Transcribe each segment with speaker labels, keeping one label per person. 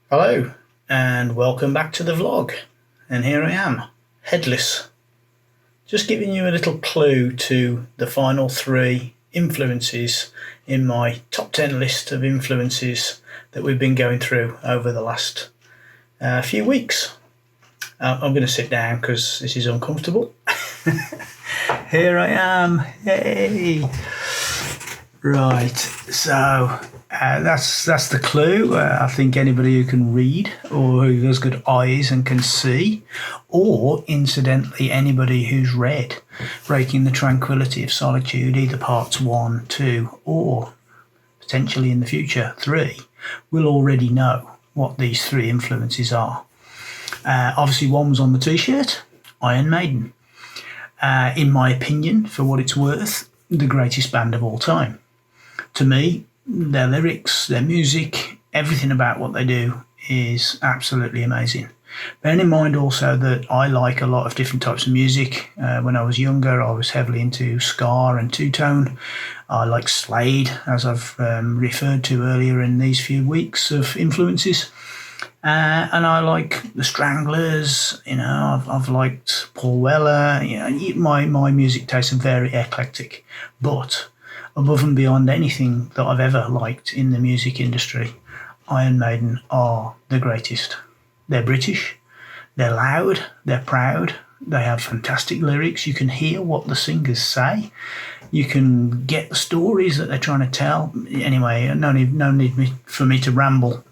Speaker 1: Hello, and welcome back to the vlog. And here I am, headless. Just giving you a little clue to the final three influences in my top 10 list of influences that we've been going through over the last few weeks. I'm going to sit down because this is uncomfortable. Here I am, yay! Right, so that's the clue. I think anybody who can read or who has good eyes and can see, or incidentally anybody who's read Breaking the Tranquillity of Solitude, either parts 1, 2 or potentially in the future 3, will already know what these three influences are. Obviously one was on the t-shirt, Iron Maiden. In my opinion, for what it's worth, the greatest band of all time. To me, their lyrics, their music, everything about what they do is absolutely amazing. Bearing in mind also that I like a lot of different types of music. When I was younger, I was heavily into ska and two-tone. I like Slade, as I've referred to earlier in these few weeks of influences. And I like the Stranglers, I've liked Paul Weller, my music tastes are very eclectic. But above and beyond anything that I've ever liked in the music industry, Iron Maiden are the greatest. They're British, they're loud, they're proud, they have fantastic lyrics. You can hear what the singers say. You can get the stories that they're trying to tell. Anyway, no need for me to ramble.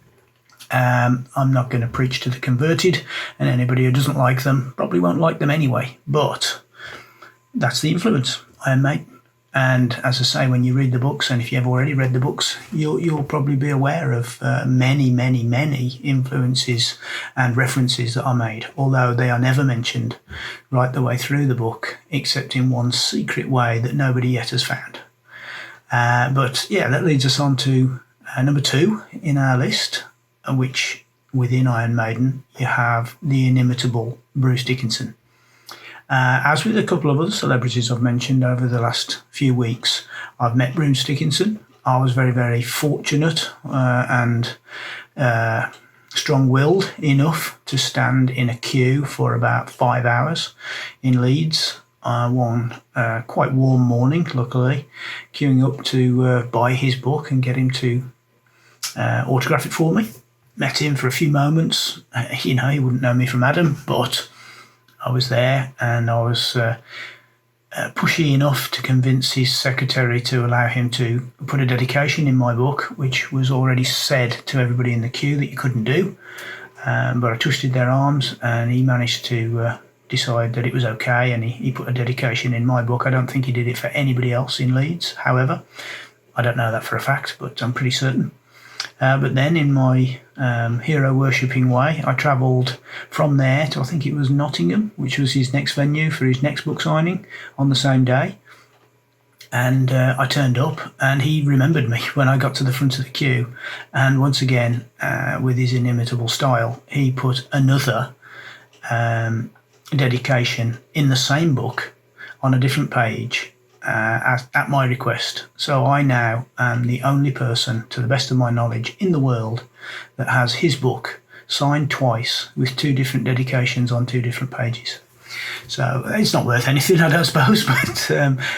Speaker 1: I'm not going to preach to the converted, and anybody who doesn't like them probably won't like them anyway. But that's the influence, Iron Maiden. And as I say, when you read the books, and if you've already read the books, you'll probably be aware of many influences and references that are made, although they are never mentioned right the way through the book, except in one secret way that nobody yet has found. But yeah, that leads us on to number 2 in our list, which within Iron Maiden, you have the inimitable Bruce Dickinson. As with a couple of other celebrities I've mentioned over the last few weeks, I've met Bruce Dickinson. I was very, very fortunate and strong-willed enough to stand in a queue for about 5 hours in Leeds one quite warm morning, luckily, queuing up to buy his book and get him to autograph it for me. Met him for a few moments. He wouldn't know me from Adam, but I was there, and I was pushy enough to convince his secretary to allow him to put a dedication in my book, which was already said to everybody in the queue that you couldn't do. But I twisted their arms, and he managed to decide that it was okay, and he put a dedication in my book. I don't think he did it for anybody else in Leeds, however. I don't know that for a fact, but I'm pretty certain. But then in my hero worshipping way, I travelled from there to, I think it was Nottingham, which was his next venue for his next book signing on the same day. And I turned up, and he remembered me when I got to the front of the queue. And once again, with his inimitable style, he put another dedication in the same book on a different page, at my request. So I now am the only person, to the best of my knowledge, in the world that has his book signed twice with 2 different dedications on 2 different pages. So it's not worth anything, I don't suppose, but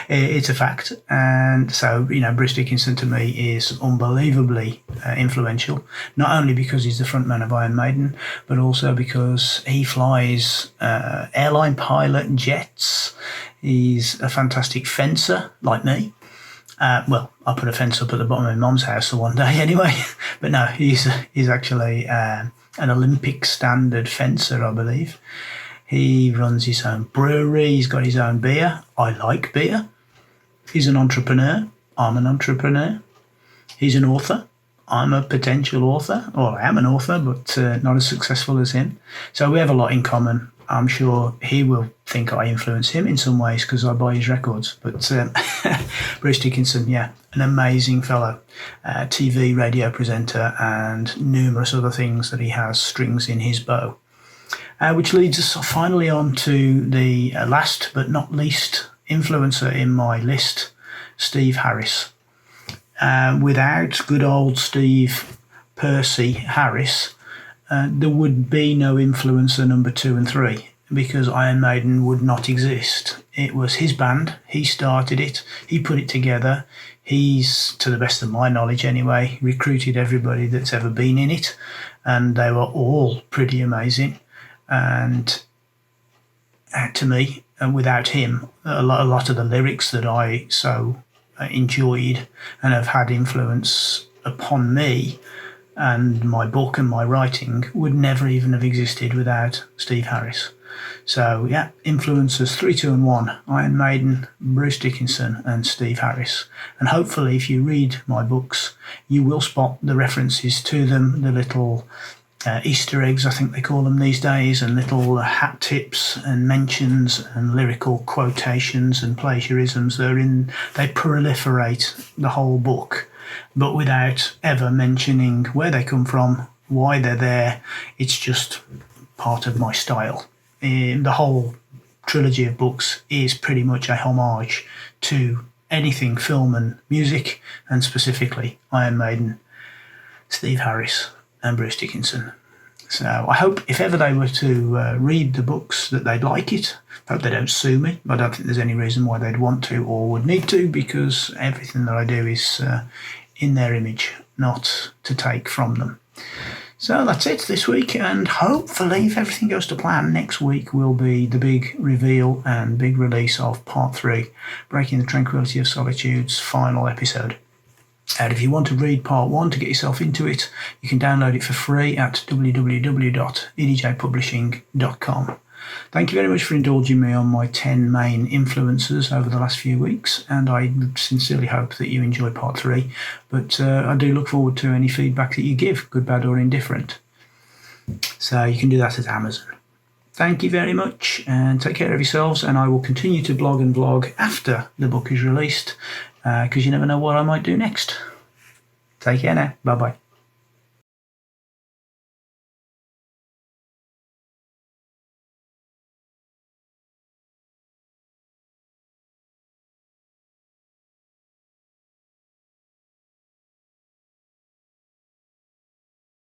Speaker 1: it's a fact. And so, Bruce Dickinson to me is unbelievably influential, not only because he's the frontman of Iron Maiden, but also because he flies airline pilot jets. He's a fantastic fencer, like me. Well, I put a fence up at the bottom of my mum's house for one day anyway. But no, he's actually an Olympic standard fencer, I believe. He runs his own brewery. He's got his own beer. I like beer. He's an entrepreneur. I'm an entrepreneur. He's an author. I'm a potential author. Or I am an author, but not as successful as him. So we have a lot in common. I'm sure he will think I influence him in some ways because I buy his records. But Bruce Dickinson, yeah, an amazing fellow. TV, radio presenter, and numerous other things that he has strings in his bow. Which leads us finally on to the last but not least influencer in my list, Steve Harris. Without good old Steve Percy Harris, there would be no influencer number 2 and 3 because Iron Maiden would not exist. It was his band. He started it. He put it together. He's, to the best of my knowledge anyway, recruited everybody that's ever been in it, and they were all pretty amazing. And to me, and without him, a lot of the lyrics that I so enjoyed and have had influence upon me and my book and my writing would never even have existed without Steve Harris. So yeah, influencers 3, 2 and 1, Iron Maiden, Bruce Dickinson and Steve Harris. And hopefully if you read my books, you will spot the references to them, the little Easter eggs, I think they call them these days, and little hat tips and mentions and lyrical quotations and plagiarisms. They proliferate the whole book, but without ever mentioning where they come from, why they're there. It's just part of my style. The whole trilogy of books is pretty much a homage to anything film and music, and specifically Iron Maiden, Steve Harris and Bruce Dickinson. So I hope if ever they were to read the books that they'd like it. I hope they don't sue me. I don't think there's any reason why they'd want to or would need to, because everything that I do is in their image, not to take from them. So that's it this week, and hopefully if everything goes to plan, next week will be the big reveal and big release of part 3, Breaking the Tranquillity of Solitude's final episode. And if you want to read part 1 to get yourself into it, you can download it for free at www.edjpublishing.com. Thank you very much for indulging me on my 10 main influences over the last few weeks, and I sincerely hope that you enjoy part 3, but I do look forward to any feedback that you give, good, bad or indifferent. So you can do that at Amazon. Thank you very much, and take care of yourselves, and I will continue to blog and vlog after the book is released, because you never know what I might do next. Take care now. Bye-bye.